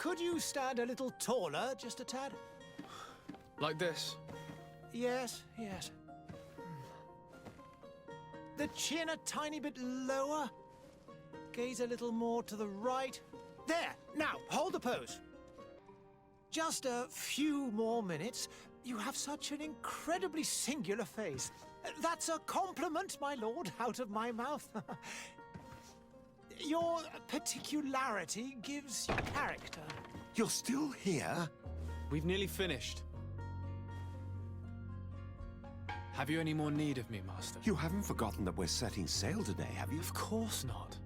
Could you stand a little taller, just a tad? Like this? Yes, yes. The chin a tiny bit lower. Gaze a little more to the right. There! Now, hold the pose. Just a few more minutes. You have such an incredibly singular face. That's a compliment, my lord, out of my mouth. Your particularity gives you character. You're still here? We've nearly finished. Have you any more need of me, Master? You haven't forgotten that we're setting sail today, have you? Of course not.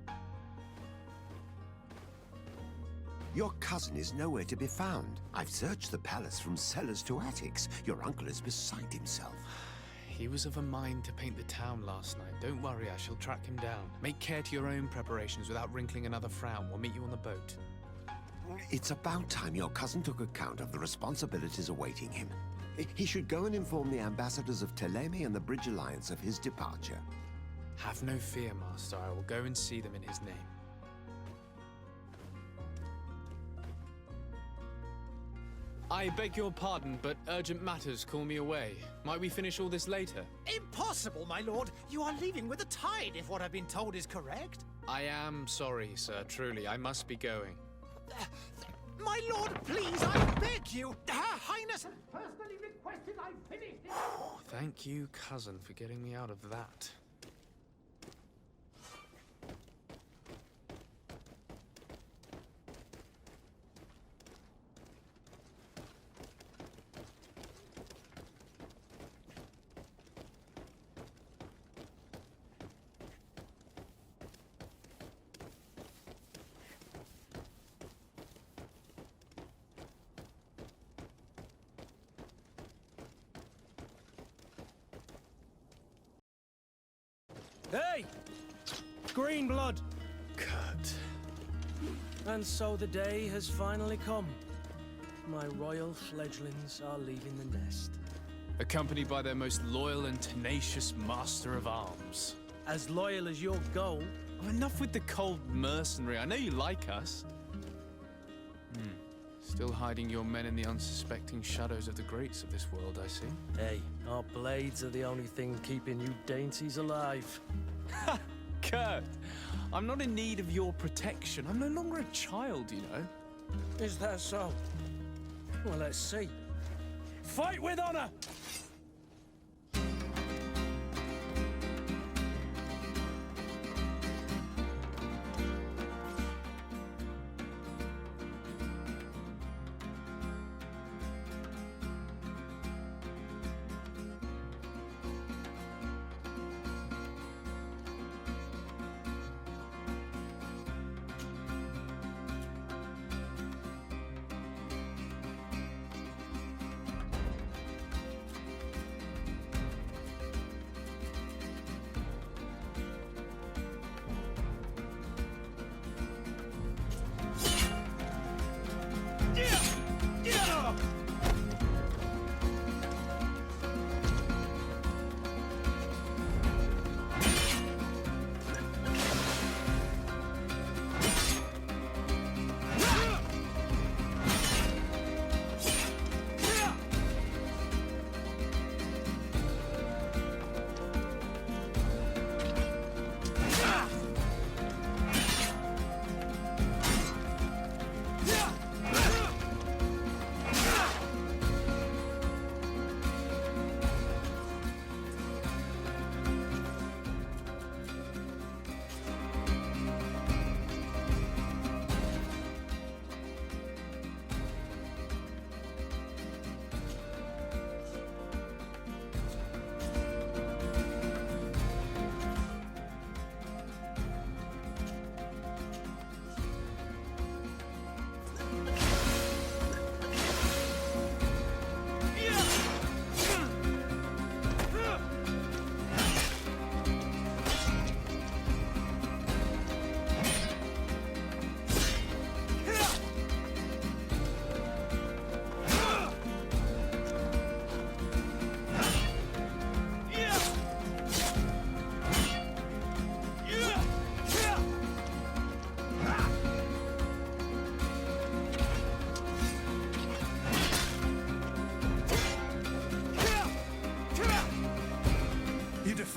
Your cousin is nowhere to be found. I've searched the palace from cellars to attics. Your uncle is beside himself. He was of a mind to paint the town last night. Don't worry, I shall track him down. Make care to your own preparations without wrinkling another frown. We'll meet you on the boat. It's about time your cousin took account of the responsibilities awaiting him. He should go and inform the ambassadors of Teleme and the Bridge Alliance of his departure. Have no fear, Master. I will go and see them in his name. I beg your pardon, but urgent matters call me away. Might we finish all this later? Impossible, my lord. You are leaving with the tide, if what I've been told is correct. I am sorry, sir. Truly, I must be going. My lord, please, I beg you. Her Highness has personally requested I finish it. Thank you, cousin, for getting me out of that. Hey! Green blood! Kurt. And so the day has finally come. My royal fledglings are leaving the nest. Accompanied by their most loyal and tenacious master of arms. As loyal as your goal. Oh, enough with the cold mercenary. I know you like us. Still hiding your men in the unsuspecting shadows of the greats of this world, I see. Hey, our blades are the only thing keeping you dainties alive. Ha! Kurt! I'm not in need of your protection. I'm no longer a child, you know. Is that so? Well, let's see. Fight with honor!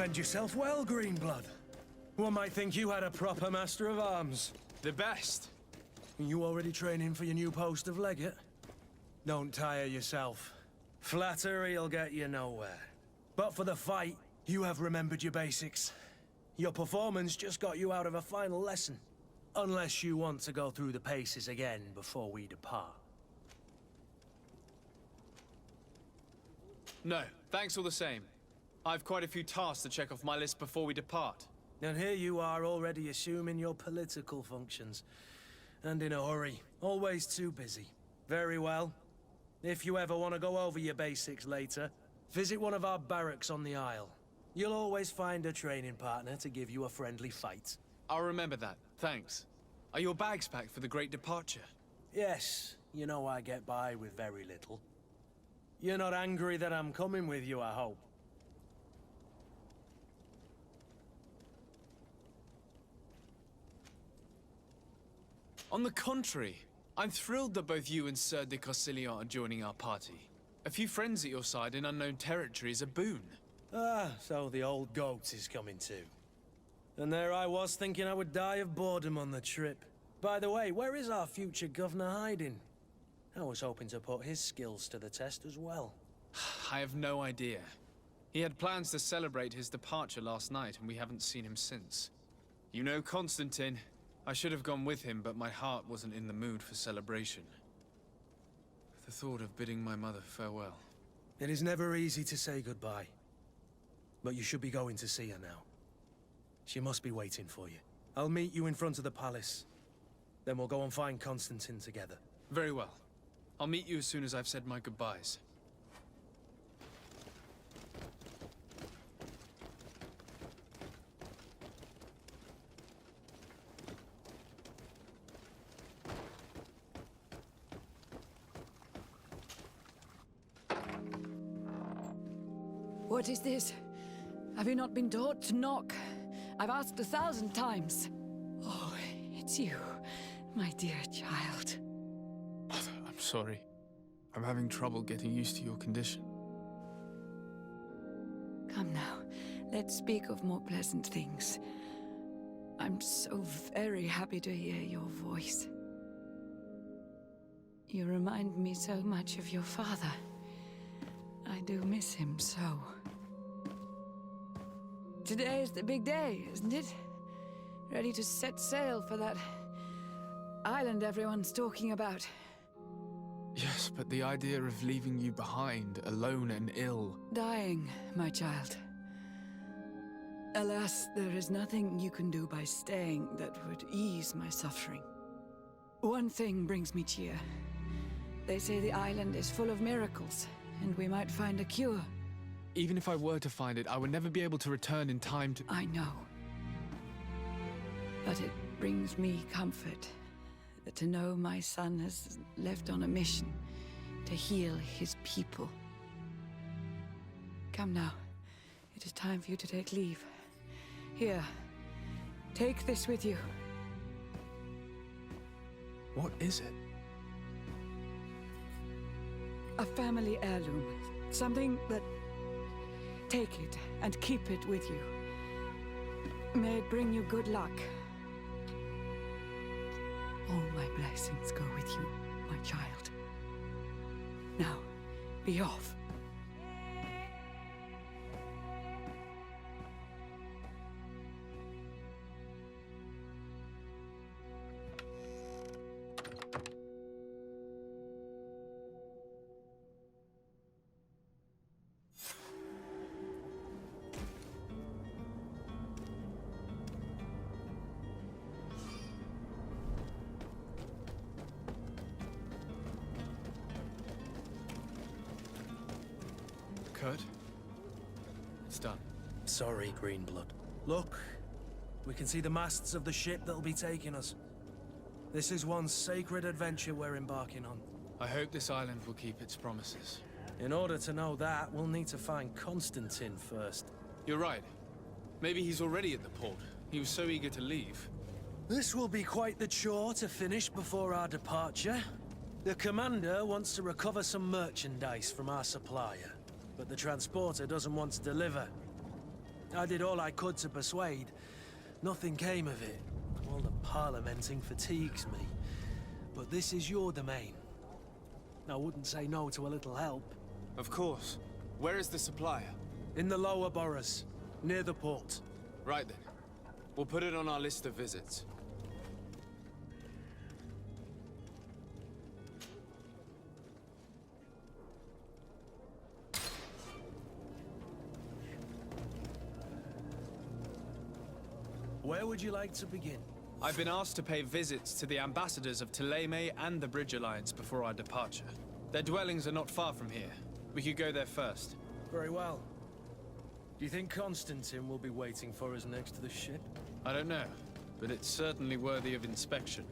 defend yourself well, Greenblood. One might think you had a proper master of arms. The best. You already training for your new post of legate? Don't tire yourself. Flattery'll get you nowhere. But for the fight, you have remembered your basics. Your performance just got you out of a final lesson. Unless you want to go through the paces again before we depart. No, thanks all the same. I've quite a few tasks to check off my list before we depart. And here you are already assuming your political functions. And in a hurry. Always too busy. Very well. If you ever want to go over your basics later, visit one of our barracks on the Isle. You'll always find a training partner to give you a friendly fight. I'll remember that, thanks. Are your bags packed for the great departure? Yes, you know I get by with very little. You're not angry that I'm coming with you, I hope. On the contrary, I'm thrilled that both you and Sir de Cossilion are joining our party. A few friends at your side in unknown territory is a boon. Ah, so the old goat is coming too. And there I was thinking I would die of boredom on the trip. By the way, where is our future governor hiding? I was hoping to put his skills to the test as well. I have no idea. He had plans to celebrate his departure last night, and we haven't seen him since. You know Constantine. I should have gone with him, but my heart wasn't in the mood for celebration. The thought of bidding my mother farewell. It is never easy to say goodbye. But you should be going to see her now. She must be waiting for you. I'll meet you in front of the palace. Then we'll go and find Constantine together. Very well. I'll meet you as soon as I've said my goodbyes. What is this? Have you not been taught to knock? I've asked 1,000 times. Oh, it's you, my dear child. Mother, I'm sorry. I'm having trouble getting used to your condition. Come now, let's speak of more pleasant things. I'm so very happy to hear your voice. You remind me so much of your father. I do miss him so. Today is the big day, isn't it? Ready to set sail for that island everyone's talking about. Yes, but the idea of leaving you behind, alone and ill... Dying, my child. Alas, there is nothing you can do by staying that would ease my suffering. One thing brings me cheer. They say the island is full of miracles, and we might find a cure. Even if I were to find it, I would never be able to return in time to... I know. But it brings me comfort to know my son has left on a mission to heal his people. Come now. It is time for you to take leave. Here, take this with you. What is it? A family heirloom. Something that... Take it and keep it with you. May it bring you good luck. All my blessings go with you, my child. Now, be off. Kurt? It's done. Sorry, Greenblood. Look, we can see the masts of the ship that'll be taking us. This is one sacred adventure we're embarking on. I hope this island will keep its promises. In order to know that, we'll need to find Constantine first. You're right. Maybe he's already at the port. He was so eager to leave. This will be quite the chore to finish before our departure. The commander wants to recover some merchandise from our supplier, but the transporter doesn't want to deliver. I did all I could to persuade. Nothing came of it. All the parliamenting fatigues me. But this is your domain. I wouldn't say no to a little help. Of course. Where is the supplier? In the lower boroughs, near the port. Right then. We'll put it on our list of visits. Where would you like to begin? I've been asked to pay visits to the ambassadors of Thélème and the Bridge Alliance before our departure. Their dwellings are not far from here. We could go there first. Very well. Do you think Constantine will be waiting for us next to the ship? I don't know, but it's certainly worthy of inspection.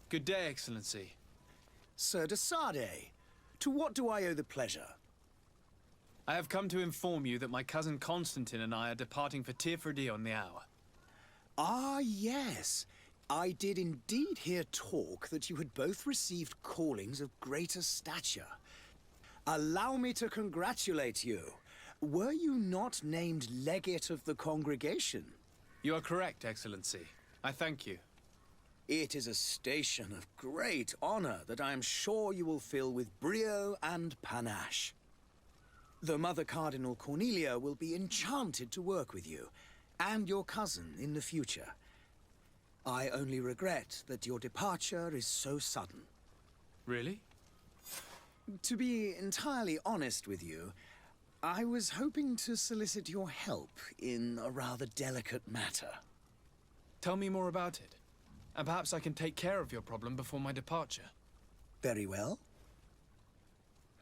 Good day, Excellency. Sir de Sardet, to what do I owe the pleasure? I have come to inform you that my cousin Constantine and I are departing for Tirfredi on the hour. Ah, yes. I did indeed hear talk that you had both received callings of greater stature. Allow me to congratulate you. Were you not named legate of the congregation? You are correct, Excellency. I thank you. It is a station of great honor that I am sure you will fill with brio and panache. The Mother Cardinal Cornelia will be enchanted to work with you, and your cousin in the future. I only regret that your departure is so sudden. Really? To be entirely honest with you, I was hoping to solicit your help in a rather delicate matter. Tell me more about it. And perhaps I can take care of your problem before my departure. Very well.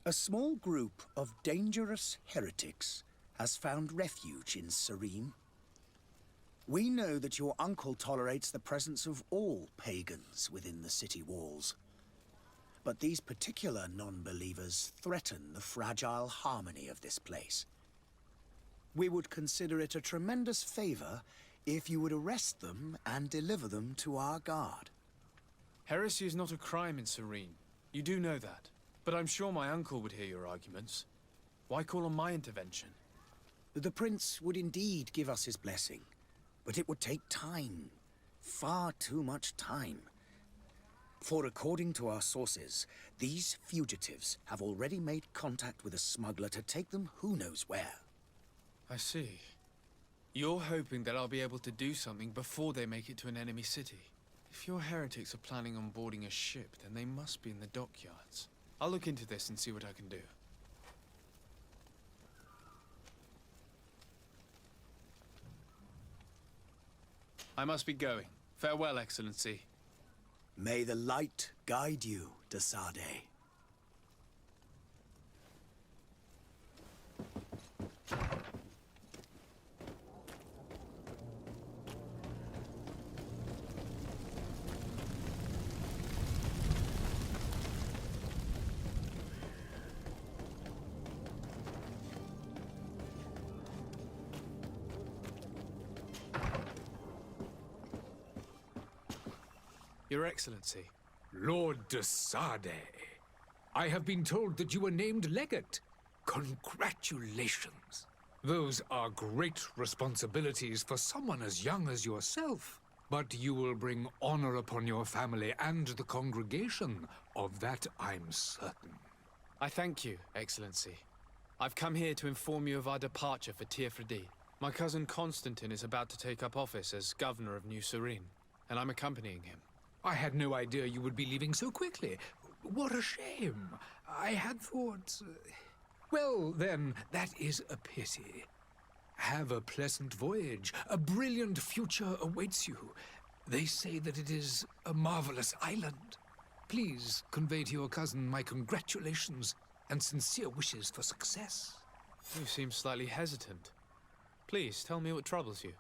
A small group of dangerous heretics has found refuge in Serene. We know that your uncle tolerates the presence of all pagans within the city walls. But these particular non-believers threaten the fragile harmony of this place. We would consider it a tremendous favor if you would arrest them and deliver them to our guard. Heresy is not a crime in Serene. You do know that. But I'm sure my uncle would hear your arguments. Why call on my intervention? The prince would indeed give us his blessing, but it would take time. Far too much time. For according to our sources, these fugitives have already made contact with a smuggler to take them who knows where. I see. You're hoping that I'll be able to do something before they make it to an enemy city. If your heretics are planning on boarding a ship, then they must be in the dockyards. I'll look into this and see what I can do. I must be going. Farewell, Excellency. May the light guide you, de Sardet. Your Excellency. Lord de Sade, I have been told that you were named legate. Congratulations. Those are great responsibilities for someone as young as yourself. But you will bring honor upon your family and the congregation. Of that I'm certain. I thank you, Excellency. I've come here to inform you of our departure for Tirfredi. My cousin Constantine is about to take up office as governor of New Serene, and I'm accompanying him. I had no idea you would be leaving so quickly. What a shame. I had thought... Well, then, that is a pity. Have a pleasant voyage. A brilliant future awaits you. They say that it is a marvelous island. Please convey to your cousin my congratulations and sincere wishes for success. You seem slightly hesitant. Please, tell me what troubles you.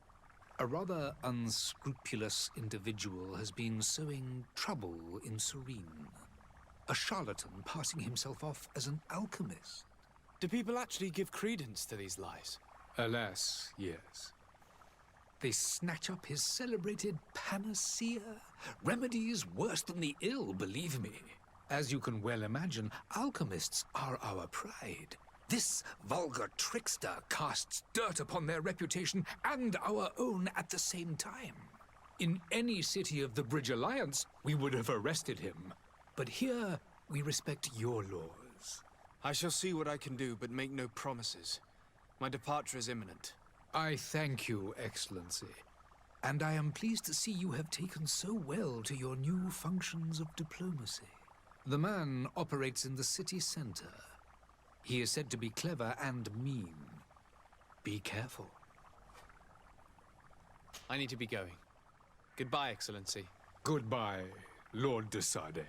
A rather unscrupulous individual has been sowing trouble in Serene. A charlatan passing himself off as an alchemist. Do people actually give credence to these lies? Alas, yes. They snatch up his celebrated panacea. Remedies worse than the ill, believe me. As you can well imagine, alchemists are our pride. This vulgar trickster casts dirt upon their reputation and our own at the same time. In any city of the Bridge Alliance, we would have arrested him. But here, we respect your laws. I shall see what I can do, but make no promises. My departure is imminent. I thank you, Excellency. And I am pleased to see you have taken so well to your new functions of diplomacy. The man operates in the city center. He is said to be clever and mean. Be careful. I need to be going. Goodbye, Excellency. Goodbye, Lord de Sade.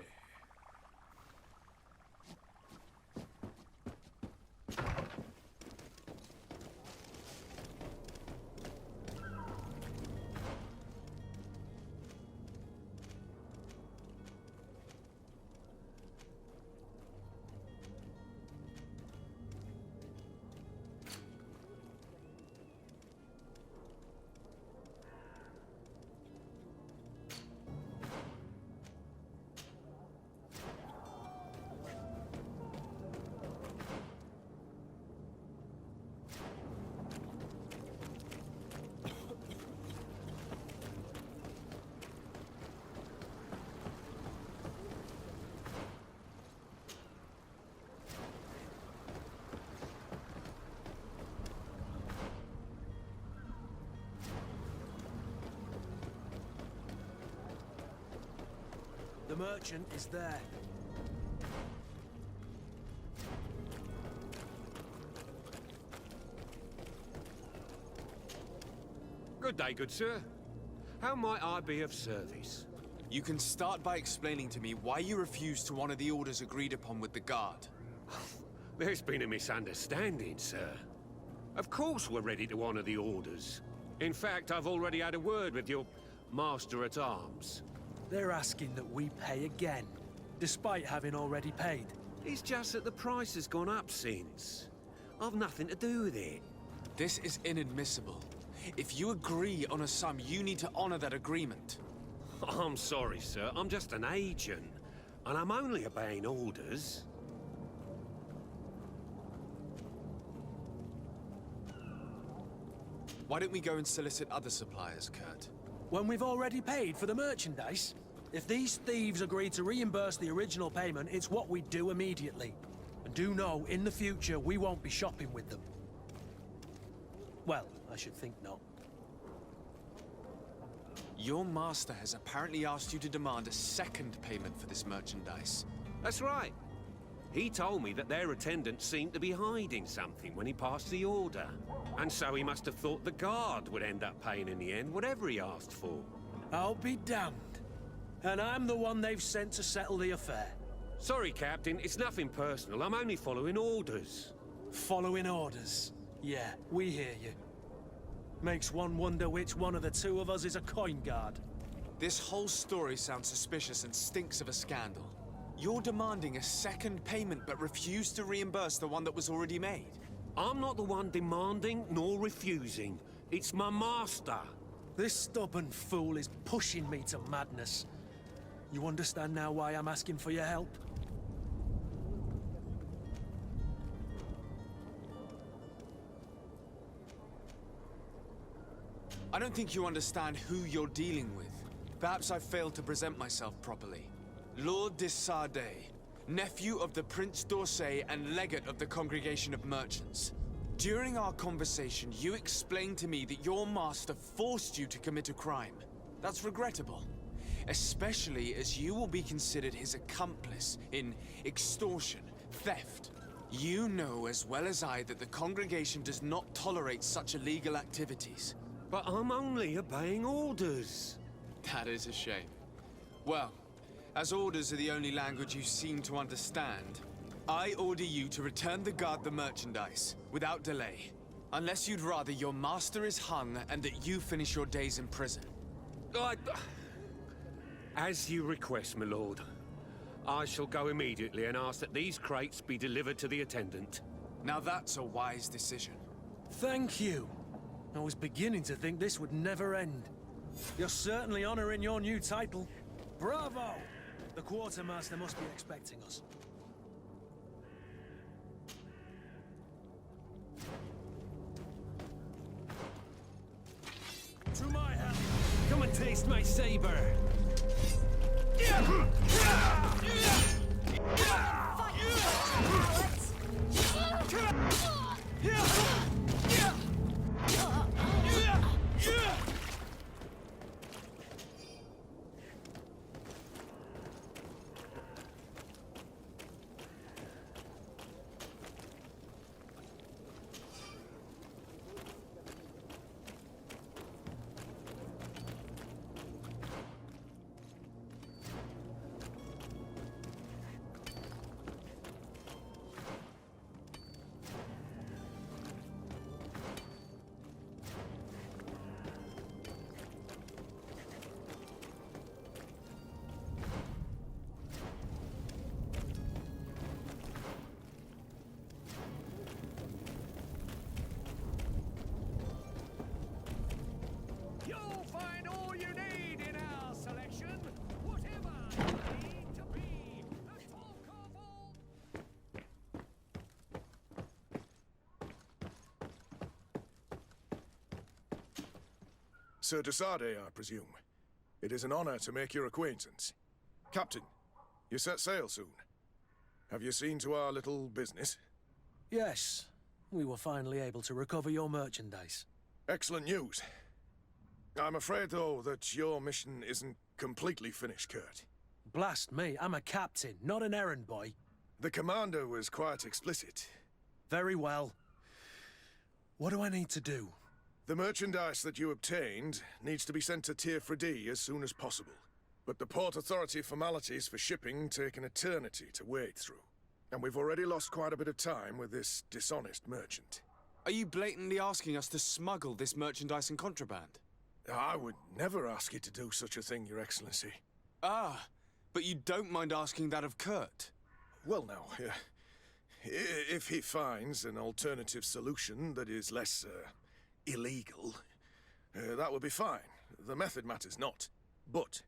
The merchant is there. Good day, good sir. How might I be of service? You can start by explaining to me why you refused to honor the orders agreed upon with the guard. There's been a misunderstanding, sir. Of course we're ready to honor the orders. In fact, I've already had a word with your master-at-arms. They're asking that we pay again, despite having already paid. It's just that the price has gone up since. I've nothing to do with it. This is inadmissible. If you agree on a sum, you need to honor that agreement. I'm sorry, sir. I'm just an agent. And I'm only obeying orders. Why don't we go and solicit other suppliers, Kurt? When we've already paid for the merchandise? If these thieves agree to reimburse the original payment, it's what we do immediately. And do know, in the future, we won't be shopping with them. Well, I should think not. Your master has apparently asked you to demand a second payment for this merchandise. That's right. He told me that their attendant seemed to be hiding something when he passed the order. And so he must have thought the guard would end up paying in the end, whatever he asked for. I'll be damned. And I'm the one they've sent to settle the affair. Sorry, Captain, it's nothing personal. I'm only following orders. Following orders. Yeah, we hear you. Makes one wonder which one of the two of us is a coin guard. This whole story sounds suspicious and stinks of a scandal. You're demanding a second payment but refuse to reimburse the one that was already made. I'm not the one demanding nor refusing. It's my master. This stubborn fool is pushing me to madness. You understand now why I'm asking for your help? I don't think you understand who you're dealing with. Perhaps I failed to present myself properly. Lord de Sardet, nephew of the Prince d'Orsay and legate of the Congregation of Merchants. During our conversation, you explained to me that your master forced you to commit a crime. That's regrettable, especially as you will be considered his accomplice in extortion, theft. You know as well as I that the Congregation does not tolerate such illegal activities. But I'm only obeying orders. That is a shame. Well, as orders are the only language you seem to understand, I order you to return the guard the merchandise, without delay. Unless you'd rather your master is hung and that you finish your days in prison. As you request, my lord. I shall go immediately and ask that these crates be delivered to the attendant. Now that's a wise decision. Thank you. I was beginning to think this would never end. You're certainly honoring your new title. Bravo! The quartermaster must be expecting us. To my help! Come and taste my saber! Sir de Sardet, I presume. It is an honor to make your acquaintance. Captain, you set sail soon. Have you seen to our little business? Yes. We were finally able to recover your merchandise. Excellent news. I'm afraid, though, that your mission isn't completely finished, Kurt. Blast me, I'm a captain, not an errand boy. The commander was quite explicit. Very well. What do I need to do? The merchandise that you obtained needs to be sent to Tier D as soon as possible. But the Port Authority formalities for shipping take an eternity to wade through. And we've already lost quite a bit of time with this dishonest merchant. Are you blatantly asking us to smuggle this merchandise and contraband? I would never ask you to do such a thing, Your Excellency. Ah, but you don't mind asking that of Kurt? Well, now, if he finds an alternative solution that is less, illegal, that would be fine. The method matters not. But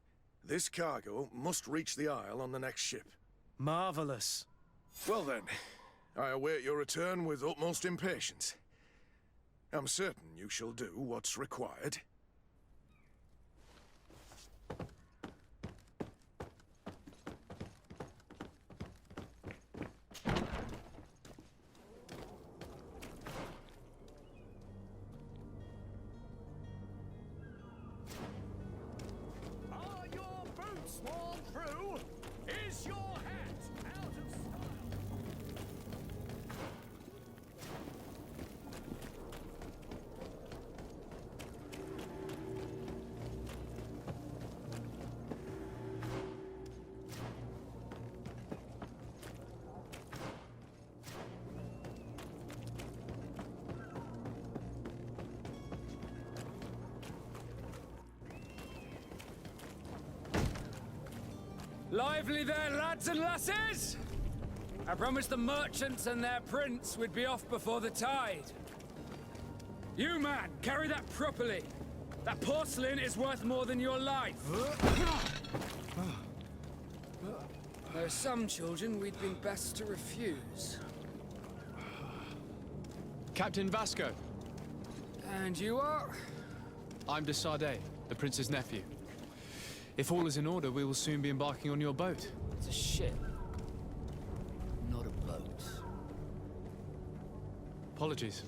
this cargo must reach the Isle on the next ship. Marvelous. Well then, I await your return with utmost impatience. I'm certain you shall do what's required. Are your boots worn through? Is your hat out of style? Lively there, lads and lasses! I promised the merchants and their prince we'd be off before the tide. You, man, carry that properly. That porcelain is worth more than your life. There are some children we'd been best to refuse. Captain Vasco, And you are? I'm de Sardet, the prince's nephew. If all is in order, we will soon be embarking on your boat. It's a ship. Not a boat. Apologies.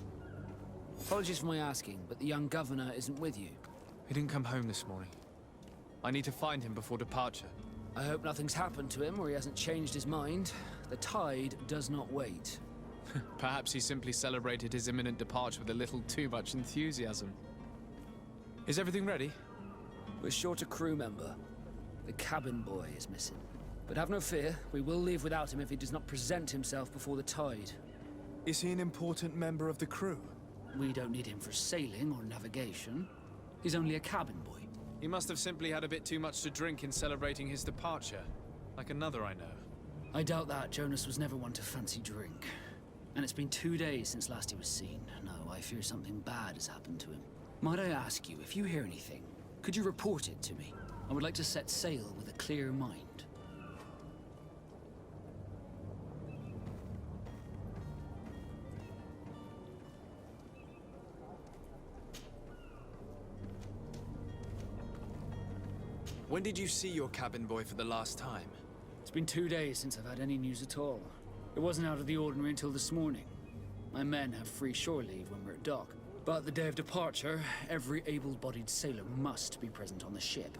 Apologies for my asking, but the young governor isn't with you. He didn't come home this morning. I need to find him before departure. I hope nothing's happened to him or he hasn't changed his mind. The tide does not wait. Perhaps he simply celebrated his imminent departure with a little too much enthusiasm. Is everything ready? We're short a crew member. The cabin boy is missing. But have no fear, we will leave without him if he does not present himself before the tide. Is he an important member of the crew? We don't need him for sailing or navigation. He's only a cabin boy. He must have simply had a bit too much to drink in celebrating his departure. Like another I know. I doubt that. Jonas was never one to fancy drink. And it's been 2 days since last he was seen. No, I fear something bad has happened to him. Might I ask you, if you hear anything, could you report it to me? I would like to set sail with a clear mind. When did you see your cabin boy for the last time? It's been 2 days since I've had any news at all. It wasn't out of the ordinary until this morning. My men have free shore leave when we're at dock. But the day of departure, every able-bodied sailor must be present on the ship.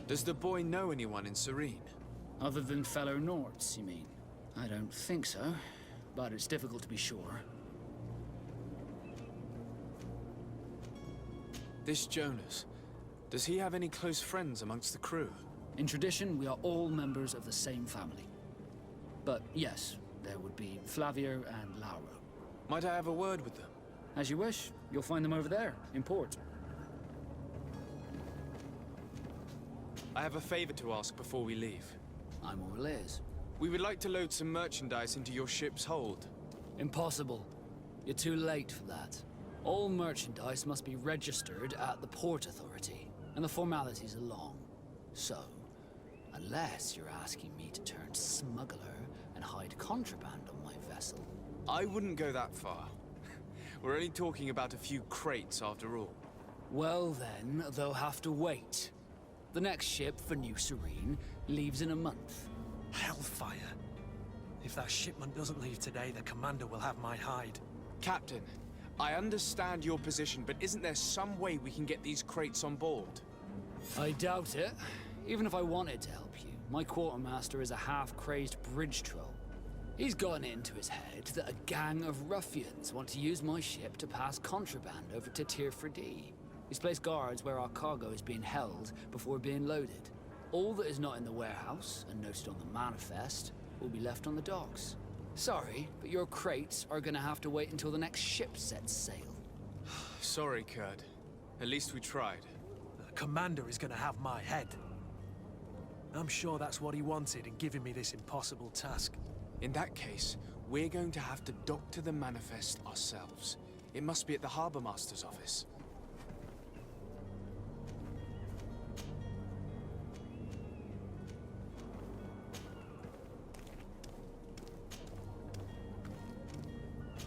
Does the boy know anyone in Serene? Other than fellow Nords, you mean? I don't think so, but it's difficult to be sure. This Jonas, does he have any close friends amongst the crew? In tradition, we are all members of the same family. But yes, there would be Flavio and Lauro. Might I have a word with them? As you wish. You'll find them over there, in port. I have a favor to ask before we leave. I'm all ears. We would like to load some merchandise into your ship's hold. Impossible. You're too late for that. All merchandise must be registered at the Port Authority, and the formalities are long. So, unless you're asking me to turn smuggler and hide contraband on my vessel. I wouldn't go that far. We're only talking about a few crates after all. Well then, they'll have to wait. The next ship for New Serene leaves in a month. Hellfire. If that shipment doesn't leave today, the commander will have my hide. Captain, I understand your position, but isn't there some way we can get these crates on board? I doubt it. Even if I wanted to help you, my quartermaster is a half-crazed bridge troll. He's gotten it into his head that a gang of ruffians want to use my ship to pass contraband over to Tirfredi. He's placed guards where our cargo is being held before being loaded. All that is not in the warehouse and noted on the manifest will be left on the docks. Sorry, but your crates are gonna have to wait until the next ship sets sail. Sorry, Kurd. At least we tried. The commander is gonna have my head. I'm sure that's what he wanted in giving me this impossible task. In that case, we're going to have to doctor the manifest ourselves. It must be at the Harbour Master's office.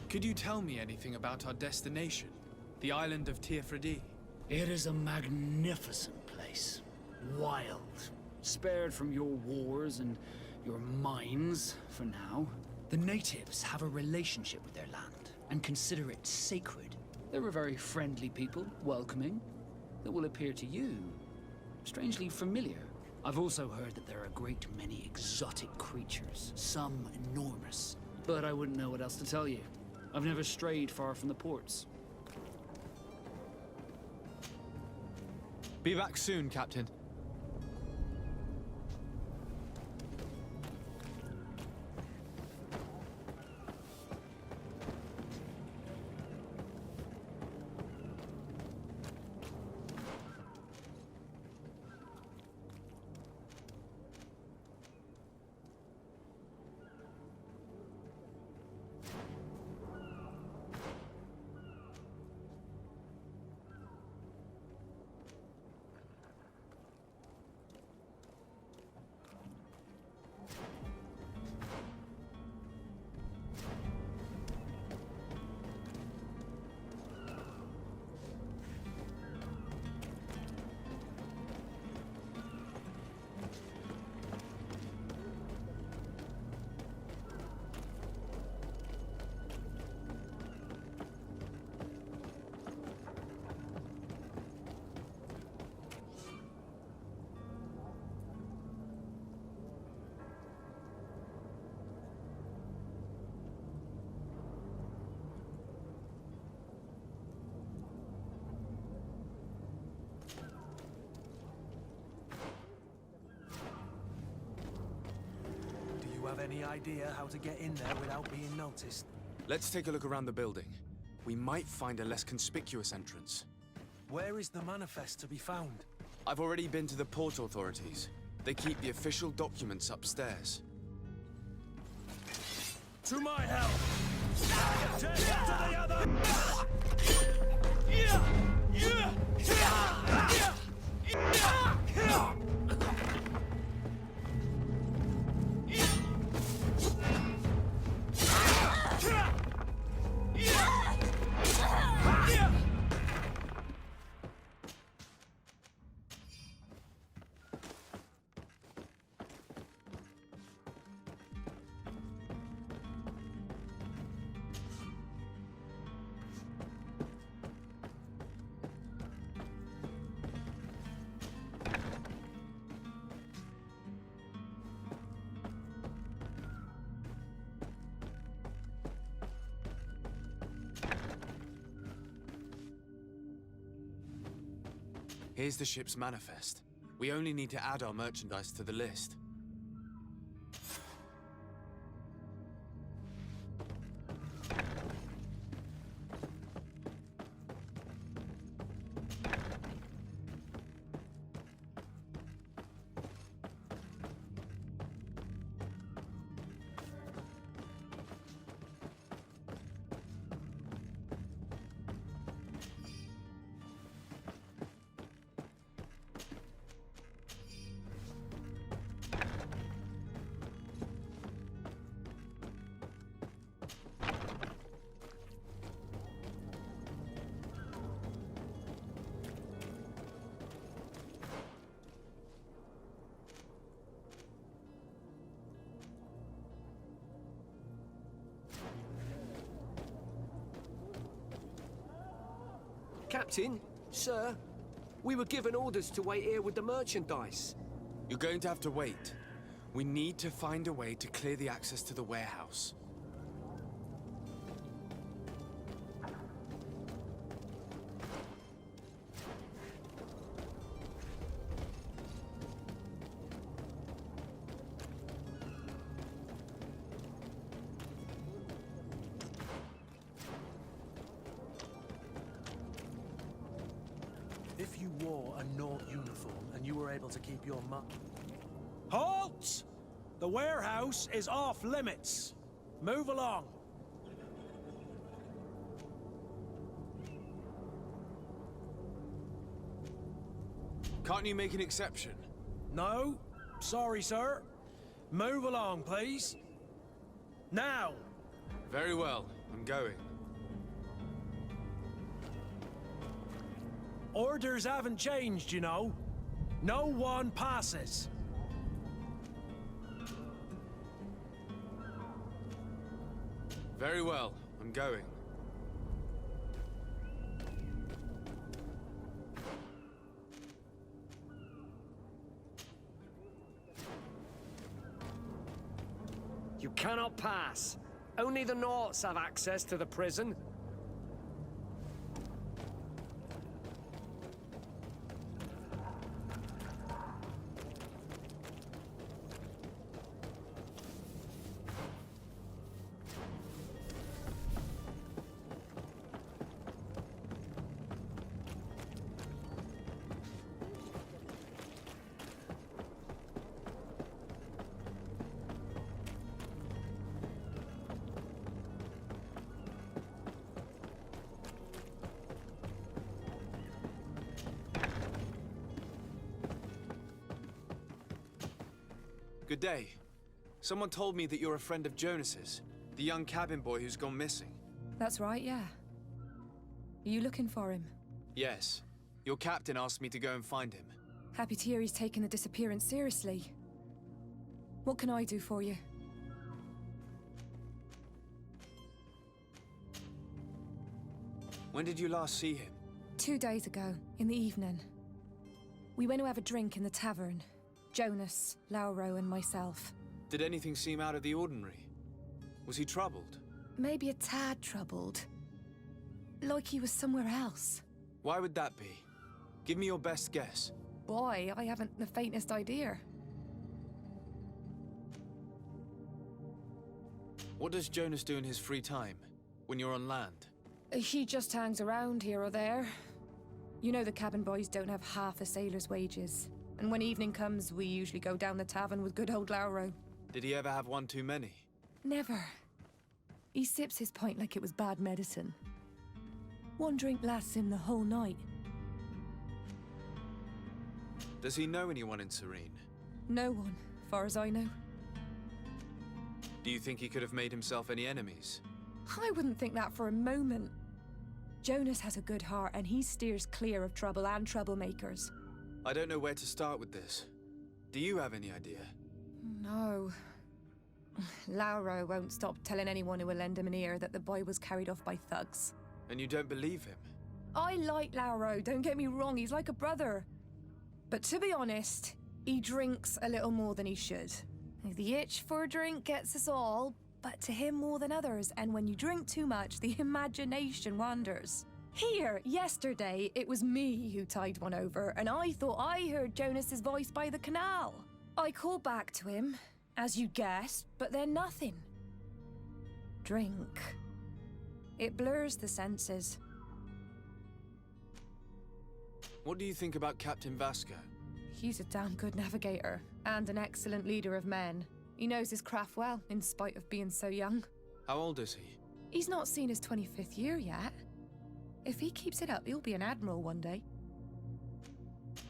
Could you tell me anything about our destination? The island of Tirfredi? It is a magnificent place. Wild. Spared from your wars and your mines, for now. The natives have a relationship with their land, and consider it sacred. They're a very friendly people, welcoming, that will appear to you strangely familiar. I've also heard that there are a great many exotic creatures, some enormous. But I wouldn't know what else to tell you. I've never strayed far from the ports. Be back soon, Captain. have any idea how to get in there without being noticed? Let's take a look around the building. We might find a less conspicuous entrance. Where is the manifest to be found? I've already been to the port authorities. They keep the official documents upstairs. To my help! Take it to the other! Here's the ship's manifest. We only need to add our merchandise to the list. Captain, sir, we were given orders to wait here with the merchandise. You're going to have to wait. We need to find a way to clear the access to the warehouse. If you wore a Naught uniform and you were able to keep your Halt! The warehouse is off limits. Move along. Can't you make an exception? No. Sorry, sir. Move along, please. Now! Very well. I'm going. Orders haven't changed, you know. No one passes. Very well. I'm going. You cannot pass. Only the Naughts have access to the prison. Good day. Someone told me that you're a friend of Jonas's, the young cabin boy who's gone missing. That's right, yeah. Are you looking for him? Yes. Your captain asked me to go and find him. Happy to hear he's taken the disappearance seriously. What can I do for you? When did you last see him? 2 days ago, in the evening. We went to have a drink in the tavern. Jonas, Lauro, and myself. Did anything seem out of the ordinary? Was he troubled? Maybe a tad troubled. Like he was somewhere else. Why would that be? Give me your best guess. Boy, I haven't the faintest idea. What does Jonas do in his free time, when you're on land? He just hangs around here or there. You know the cabin boys don't have half a sailor's wages. And when evening comes, we usually go down the tavern with good old Lauro. Did he ever have one too many? Never. He sips his pint like it was bad medicine. One drink lasts him the whole night. Does he know anyone in Serene? No one, far as I know. Do you think he could have made himself any enemies? I wouldn't think that for a moment. Jonas has a good heart and he steers clear of trouble and troublemakers. I don't know where to start with this. Do you have any idea? No. Lauro won't stop telling anyone who will lend him an ear that the boy was carried off by thugs. And you don't believe him? I like Lauro, don't get me wrong, he's like a brother. But to be honest, he drinks a little more than he should. The itch for a drink gets us all, but to him more than others, and when you drink too much, the imagination wanders. Here, yesterday, it was me who tied one over, and I thought I heard Jonas's voice by the canal. I called back to him, as you guessed, but then nothing. Drink. It blurs the senses. What do you think about Captain Vasco? He's a damn good navigator, and an excellent leader of men. He knows his craft well, in spite of being so young. How old is he? He's not seen his 25th year yet. If he keeps it up, he'll be an admiral one day.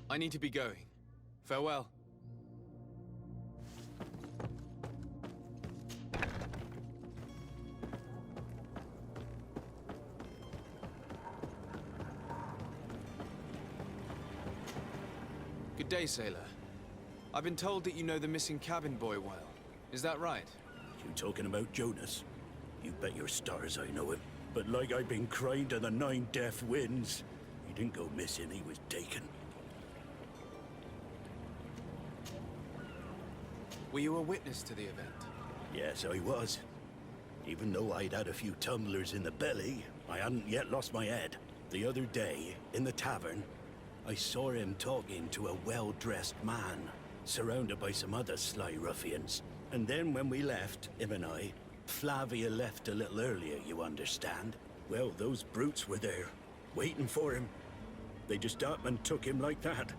I need to be going. Farewell. Good day, sailor. I've been told that you know the missing cabin boy well. Is that right? You talking about Jonas? You bet your stars I know him. But like I've been crying to the 9 deaf winds, he didn't go missing, he was taken. Were you a witness to the event? Yes, I was. Even though I'd had a few tumblers in the belly, I hadn't yet lost my head. The other day, in the tavern, I saw him talking to a well-dressed man, surrounded by some other sly ruffians. And then when we left, him and I, Flavia left a little earlier, you understand? Well, those brutes were there, waiting for him. They just up and took him like that.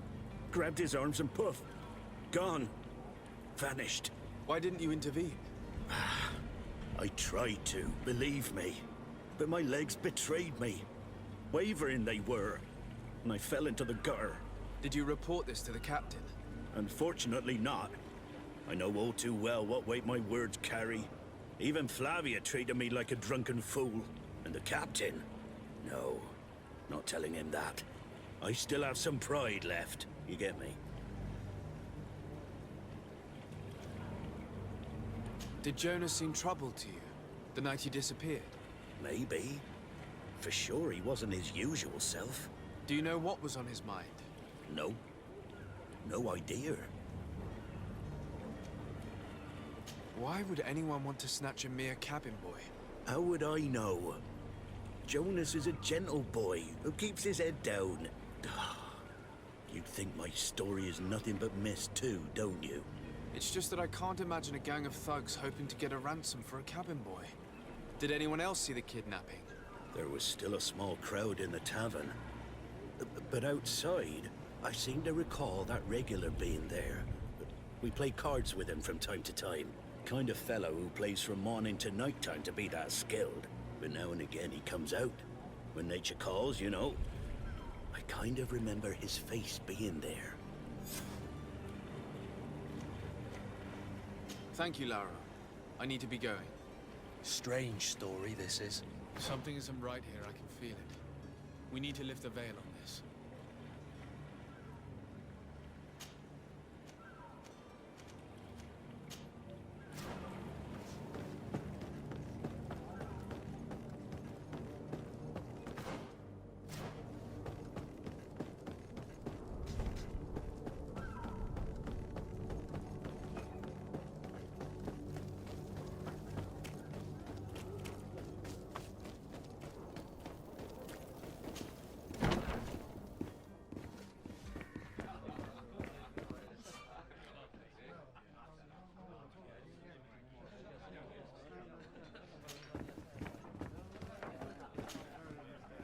Grabbed his arms and poof, gone. Vanished. Why didn't you intervene? I tried to, believe me. But my legs betrayed me. Wavering they were. And I fell into the gutter. Did you report this to the captain? Unfortunately not. I know all too well what weight my words carry. Even Flavia treated me like a drunken fool. And the captain? No, not telling him that. I still have some pride left, you get me? Did Jonas seem troubled to you, the night he disappeared? Maybe. For sure he wasn't his usual self. Do you know what was on his mind? No. No idea. Why would anyone want to snatch a mere cabin boy? How would I know? Jonas is a gentle boy who keeps his head down. You'd think my story is nothing but mist too, don't you? It's just that I can't imagine a gang of thugs hoping to get a ransom for a cabin boy. Did anyone else see the kidnapping? There was still a small crowd in the tavern. But outside, I seem to recall that regular being there. We play cards with him from time to time. Kind of fellow who plays from morning to night time to be that skilled. But now and again he comes out. When nature calls, you know. I kind of remember his face being there. Thank you, Lara. I need to be going. Strange story, this is. Something isn't right here, I can feel it. We need to lift the veil on this.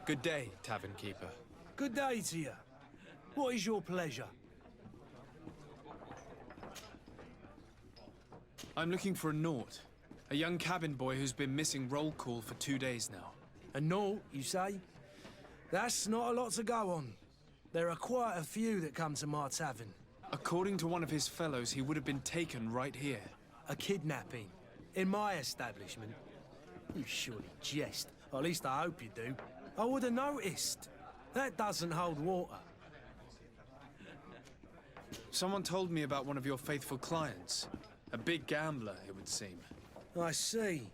Good day, tavern keeper. Good day to you. What is your pleasure? I'm looking for a Naut. A young cabin boy who's been missing roll call for 2 days now. A Naut, you say? That's not a lot to go on. There are quite a few that come to my tavern. According to one of his fellows, he would have been taken right here. A kidnapping? In my establishment? You surely jest. Or at least I hope you do. I would have noticed. That doesn't hold water. Someone told me about one of your faithful clients. A big gambler, it would seem. I see.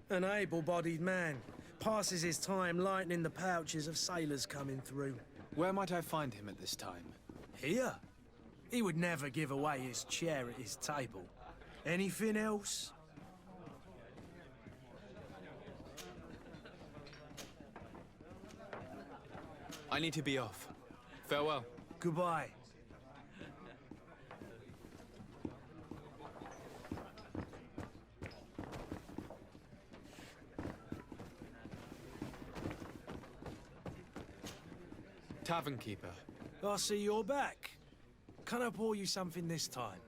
An able-bodied man. Passes his time lightening the pouches of sailors coming through. Where might I find him at this time? Here? He would never give away his chair at his table. Anything else? I need to be off. Farewell. Goodbye. Tavern keeper. I see you're back. Can I pour you something this time?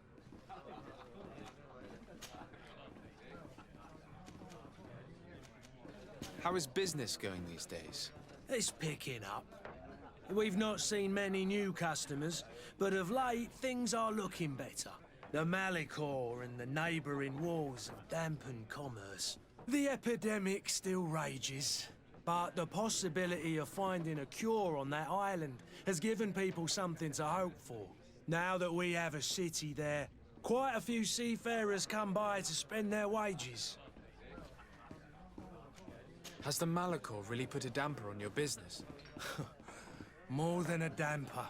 How is business going these days? It's picking up. We've not seen many new customers, but of late things are looking better. The Malicor and the neighbouring wars have dampened commerce. The epidemic still rages, but the possibility of finding a cure on that island has given people something to hope for. Now that we have a city there, quite a few seafarers come by to spend their wages. Has the Malicor really put a damper on your business? More than a damper.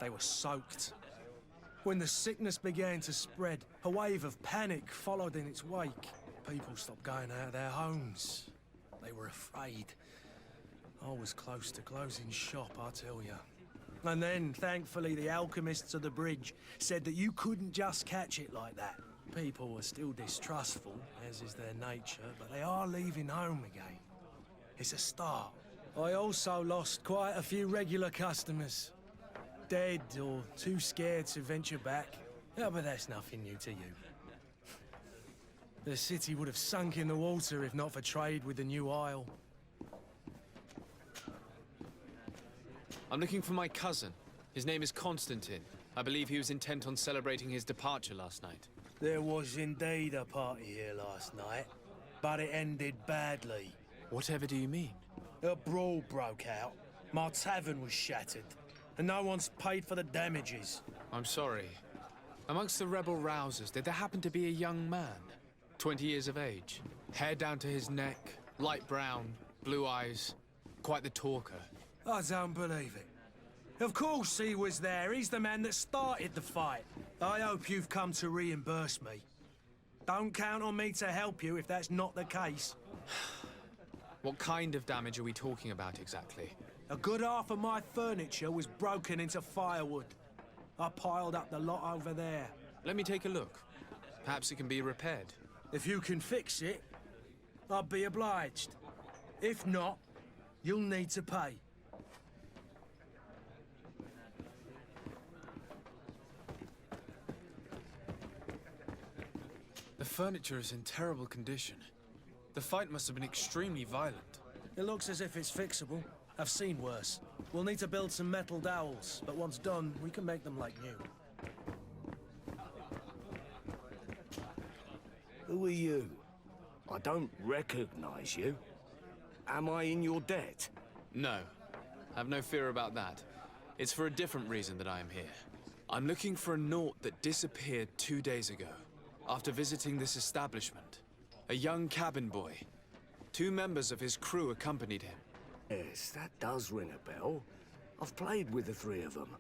They were soaked. When the sickness began to spread, a wave of panic followed in its wake. People stopped going out of their homes. They were afraid. I was close to closing shop, I tell you. And then, thankfully, the alchemists of the bridge said that you couldn't just catch it like that. People were still distrustful, as is their nature, but they are leaving home again. It's a start. I also lost quite a few regular customers. Dead or too scared to venture back. Yeah, but that's nothing new to you. The city would have sunk in the water if not for trade with the new isle. I'm looking for my cousin. His name is Constantine. I believe he was intent on celebrating his departure last night. There was indeed a party here last night, but it ended badly. Whatever do you mean? A brawl broke out. My tavern was shattered, and no one's paid for the damages. I'm sorry. Amongst the rebel rousers, did there happen to be a young man? 20 years of age. Hair down to his neck, light brown, blue eyes. Quite the talker. I don't believe it. Of course he was there. He's the man that started the fight. I hope you've come to reimburse me. Don't count on me to help you if that's not the case. What kind of damage are we talking about exactly? A good half of my furniture was broken into firewood. I piled up the lot over there. Let me take a look. Perhaps it can be repaired. If you can fix it, I'll be obliged. If not, you'll need to pay. The furniture is in terrible condition. The fight must have been extremely violent. It looks as if it's fixable. I've seen worse. We'll need to build some metal dowels, but once done, we can make them like new. Who are you? I don't recognize you. Am I in your debt? No. Have no fear about that. It's for a different reason that I am here. I'm looking for a Naut that disappeared 2 days ago, after visiting this establishment. A young cabin boy. 2 members of his crew accompanied him. Yes, that does ring a bell. I've played with the 3 of them.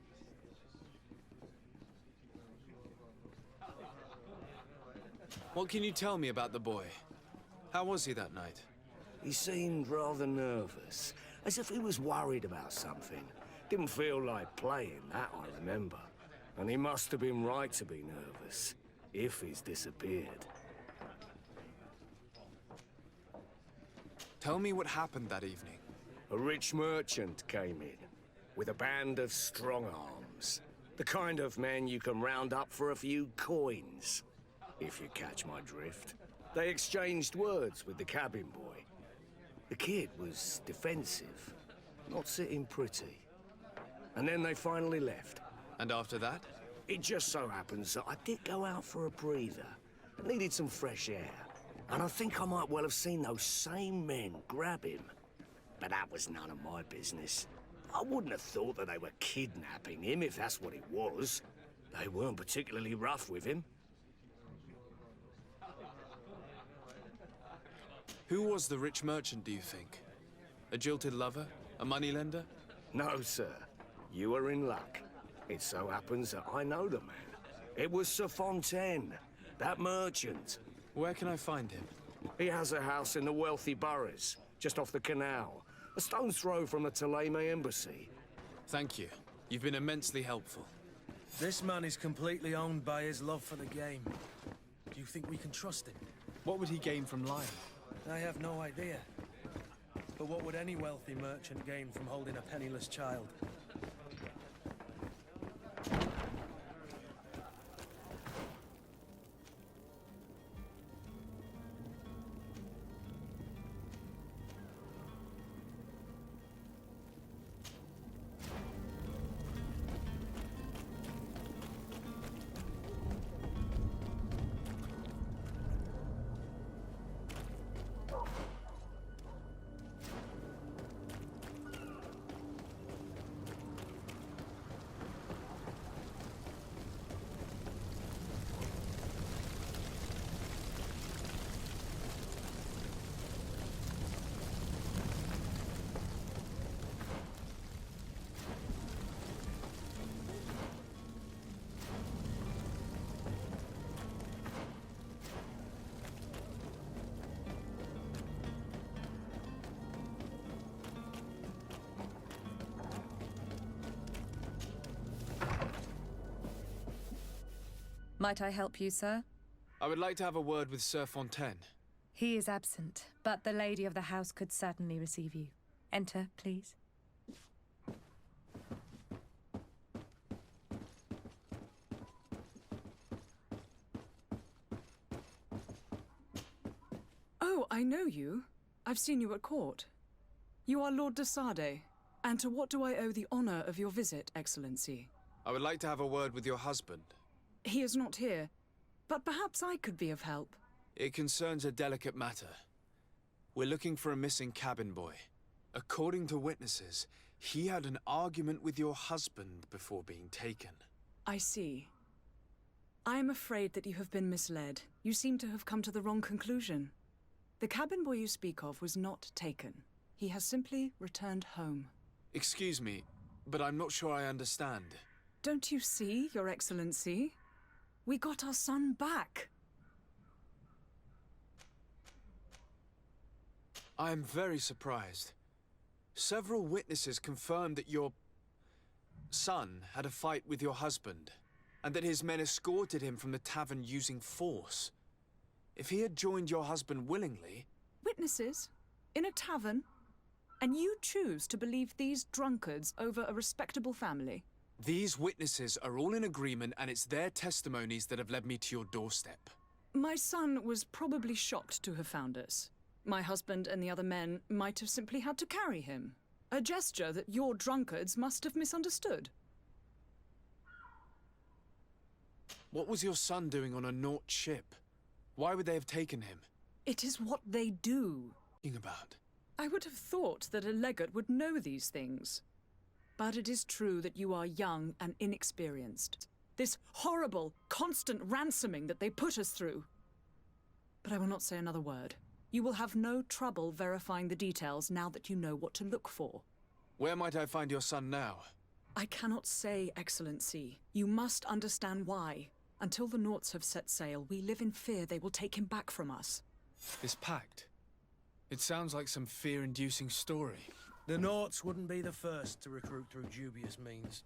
What can you tell me about the boy? How was he that night? He seemed rather nervous, as if he was worried about something. Didn't feel like playing, that I remember. And he must have been right to be nervous, if he's disappeared. Tell me what happened that evening. A rich merchant came in with a band of strong arms. The kind of men you can round up for a few coins, if you catch my drift. They exchanged words with the cabin boy. The kid was defensive, not sitting pretty. And then they finally left. And after that? It just so happens that I did go out for a breather. I needed some fresh air. And I think I might well have seen those same men grab him. But that was none of my business. I wouldn't have thought that they were kidnapping him, if that's what it was. They weren't particularly rough with him. Who was the rich merchant, do you think? A jilted lover? A moneylender? No, sir. You are in luck. It so happens that I know the man. It was Sir Fontaine, that merchant. Where can I find him? He has a house in the wealthy boroughs, just off the canal. A stone's throw from the Thélème embassy. Thank you. You've been immensely helpful. This man is completely owned by his love for the game. Do you think we can trust him? What would he gain from lying? I have no idea. But what would any wealthy merchant gain from holding a penniless child? Might I help you, sir? I would like to have a word with Sir Fontaine. He is absent, but the lady of the house could certainly receive you. Enter, please. Oh, I know you. I've seen you at court. You are Lord de Sade. And to what do I owe the honor of your visit, Excellency? I would like to have a word with your husband. He is not here, but perhaps I could be of help. It concerns a delicate matter. We're looking for a missing cabin boy. According to witnesses, he had an argument with your husband before being taken. I see. I am afraid that you have been misled. You seem to have come to the wrong conclusion. The cabin boy you speak of was not taken. He has simply returned home. Excuse me, but I'm not sure I understand. Don't you see, Your Excellency? We got our son back. I am very surprised. Several witnesses confirmed that your son had a fight with your husband, and that his men escorted him from the tavern using force. If he had joined your husband willingly... Witnesses? In a tavern? And you choose to believe these drunkards over a respectable family? These witnesses are all in agreement, and it's their testimonies that have led me to your doorstep. My son was probably shocked to have found us. My husband and the other men might have simply had to carry him. A gesture that your drunkards must have misunderstood. What was your son doing on a Naut ship? Why would they have taken him? It is what they do. Thinking about? I would have thought that a legate would know these things. But it is true that you are young and inexperienced. This horrible, constant ransoming that they put us through. But I will not say another word. You will have no trouble verifying the details now that you know what to look for. Where might I find your son now? I cannot say, Excellency. You must understand why. Until the Nauts have set sail, we live in fear they will take him back from us. This pact? It sounds like some fear-inducing story. The Nauts wouldn't be the first to recruit through dubious means.